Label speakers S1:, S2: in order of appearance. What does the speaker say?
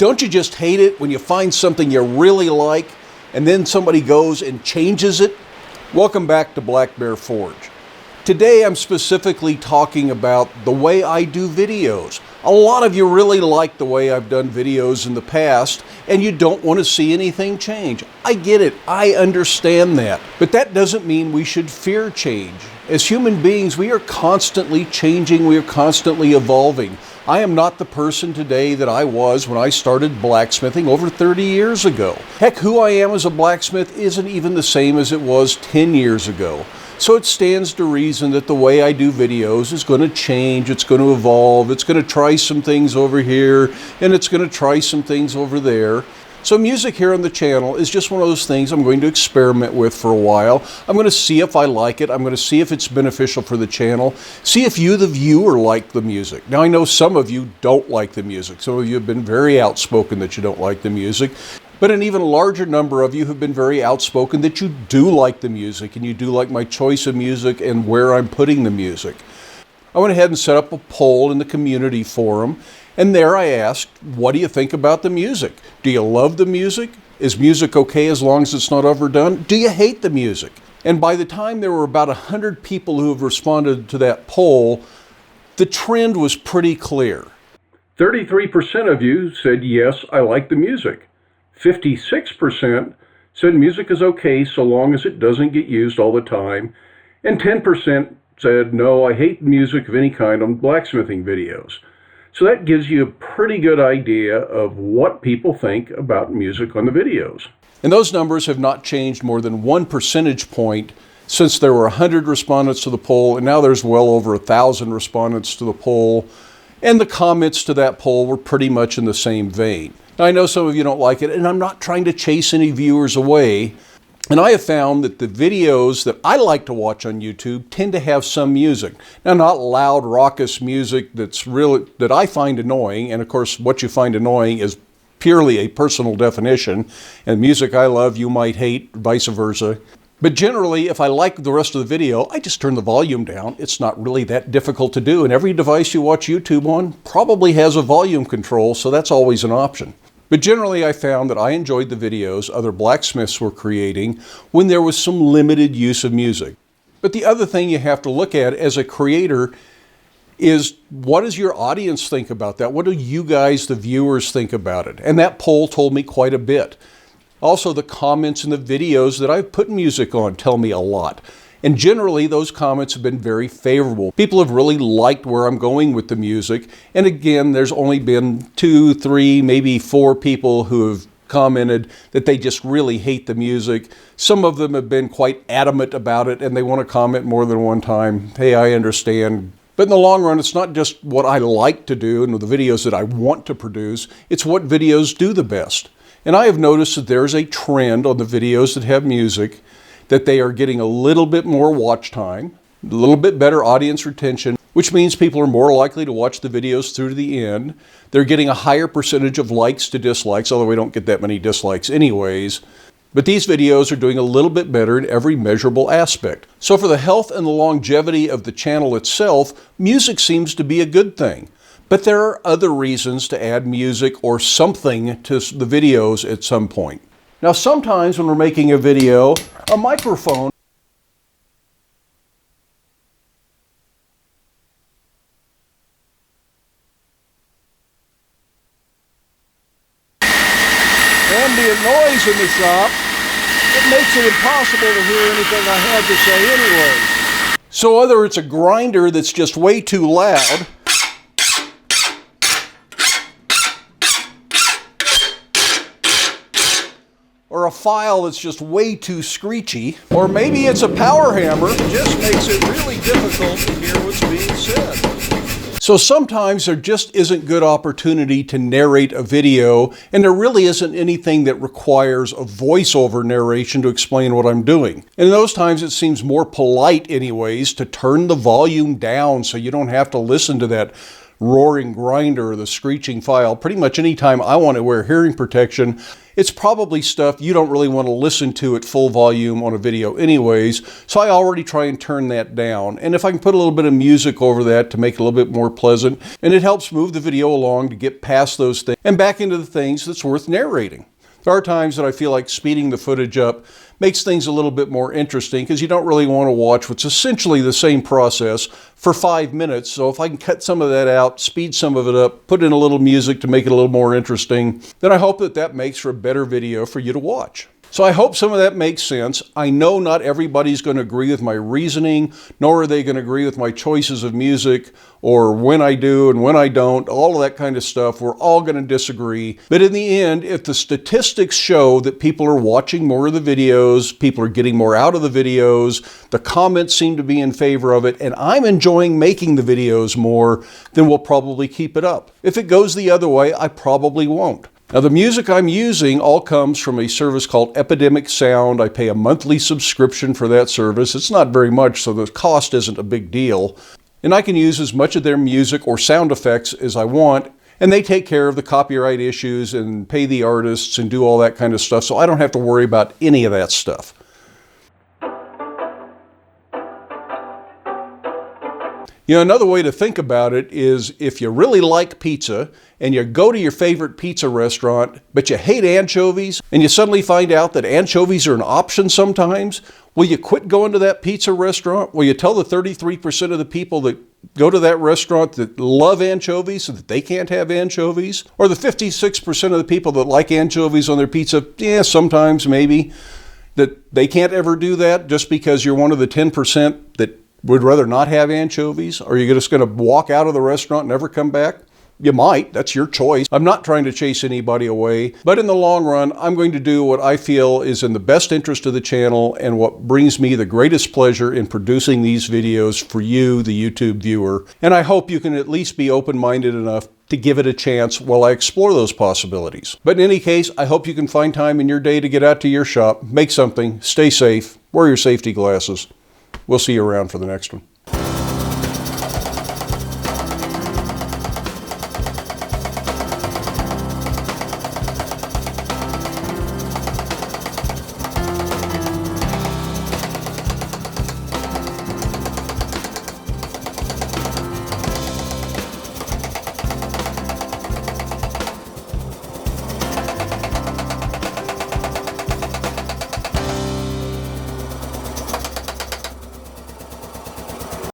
S1: Don't you just hate it when you find something you really like and then somebody goes and changes it? Welcome back to Black Bear Forge. Today I'm specifically talking about the way I do videos. A lot of you really like the way I've done videos in the past and you don't want to see anything change. I get it, I understand that. But that doesn't mean we should fear change. As human beings, we are constantly changing, we are constantly evolving. I am not the person today that I was when I started blacksmithing over 30 years ago. Heck, who I am as a blacksmith isn't even the same as it was 10 years ago. So it stands to reason that the way I do videos is going to change, it's going to evolve, it's going to try some things over here, and it's going to try some things over there. So music here on the channel is just one of those things I'm going to experiment with for a while. I'm going to see if I like it. I'm going to see if it's beneficial for the channel. See if you, the viewer, like the music. Now I know some of you don't like the music. Some of you have been very outspoken that you don't like the music. But an even larger number of you have been very outspoken that you do like the music and you do like my choice of music and where I'm putting the music. I went ahead and set up a poll in the community forum, and there I asked, what do you think about the music? Do you love the music? Is music okay as long as it's not overdone? Do you hate the music? And by the time there were about 100 people who have responded to that poll, the trend was pretty clear. 33% of you said, yes, I like the music. 56% said music is okay so long as it doesn't get used all the time. And 10% said, no, I hate music of any kind on blacksmithing videos. So that gives you a pretty good idea of what people think about music on the videos. And those numbers have not changed more than 1 percentage point since there were 100 respondents to the poll, and now there's well over 1,000 respondents to the poll. And the comments to that poll were pretty much in the same vein. Now, I know some of you don't like it, and I'm not trying to chase any viewers away. And I have found that the videos that I like to watch on YouTube tend to have some music. Now, not loud, raucous music that I find annoying, and of course, what you find annoying is purely a personal definition, and music I love you might hate, vice versa. But generally, if I like the rest of the video, I just turn the volume down. It's not really that difficult to do, and every device you watch YouTube on probably has a volume control, so that's always an option. But generally, I found that I enjoyed the videos other blacksmiths were creating when there was some limited use of music. But the other thing you have to look at as a creator is, what does your audience think about that? What do you guys, the viewers, think about it? And that poll told me quite a bit. Also, the comments in the videos that I've put music on tell me a lot. And generally, those comments have been very favorable. People have really liked where I'm going with the music. And again, there's only been 2, 3, maybe 4 people who have commented that they just really hate the music. Some of them have been quite adamant about it, and they want to comment more than one time. Hey, I understand. But in the long run, it's not just what I like to do and the videos that I want to produce. It's what videos do the best. And I have noticed that there's a trend on the videos that have music, that they are getting a little bit more watch time, a little bit better audience retention, which means people are more likely to watch the videos through to the end. They're getting a higher percentage of likes to dislikes, although we don't get that many dislikes anyways. But these videos are doing a little bit better in every measurable aspect. So for the health and the longevity of the channel itself, music seems to be a good thing. But there are other reasons to add music or something to the videos at some point. Now, sometimes when we're making a video, a microphone ambient noise in the shop, it makes it impossible to hear anything I have to say anyway. So whether it's a grinder that's just way too loud, or a file that's just way too screechy, or maybe it's a power hammer that just makes it really difficult to hear what's being said. So sometimes there just isn't good opportunity to narrate a video, and there really isn't anything that requires a voiceover narration to explain what I'm doing. And in those times it seems more polite anyways to turn the volume down so you don't have to listen to that roaring grinder or the screeching file. Pretty much anytime I want to wear hearing protection, it's probably stuff you don't really want to listen to at full volume on a video anyways, so I already try and turn that down. And if I can put a little bit of music over that to make it a little bit more pleasant, and it helps move the video along to get past those things and back into the things that's worth narrating. There are times that I feel like speeding the footage up makes things a little bit more interesting because you don't really want to watch what's essentially the same process for 5 minutes. So if I can cut some of that out, speed some of it up, put in a little music to make it a little more interesting, then I hope that that makes for a better video for you to watch. So I hope some of that makes sense. I know not everybody's going to agree with my reasoning, nor are they going to agree with my choices of music or when I do and when I don't, all of that kind of stuff. We're all going to disagree. But in the end, if the statistics show that people are watching more of the videos, people are getting more out of the videos, the comments seem to be in favor of it, and I'm enjoying making the videos more, then we'll probably keep it up. If it goes the other way, I probably won't. Now, the music I'm using all comes from a service called Epidemic Sound. I pay a monthly subscription for that service. It's not very much, so the cost isn't a big deal. And I can use as much of their music or sound effects as I want, and they take care of the copyright issues and pay the artists and do all that kind of stuff, so I don't have to worry about any of that stuff. You know, another way to think about it is if you really like pizza and you go to your favorite pizza restaurant, but you hate anchovies, and you suddenly find out that anchovies are an option sometimes, will you quit going to that pizza restaurant? Will you tell the 33% of the people that go to that restaurant that love anchovies so that they can't have anchovies? Or the 56% of the people that like anchovies on their pizza, yeah, sometimes maybe, that they can't ever do that just because you're one of the 10% that would rather not have anchovies? Are you just going to walk out of the restaurant and never come back? You might. That's your choice. I'm not trying to chase anybody away, but in the long run, I'm going to do what I feel is in the best interest of the channel and what brings me the greatest pleasure in producing these videos for you, the YouTube viewer. And I hope you can at least be open-minded enough to give it a chance while I explore those possibilities. But in any case, I hope you can find time in your day to get out to your shop, make something, stay safe, wear your safety glasses. We'll see you around for the next one.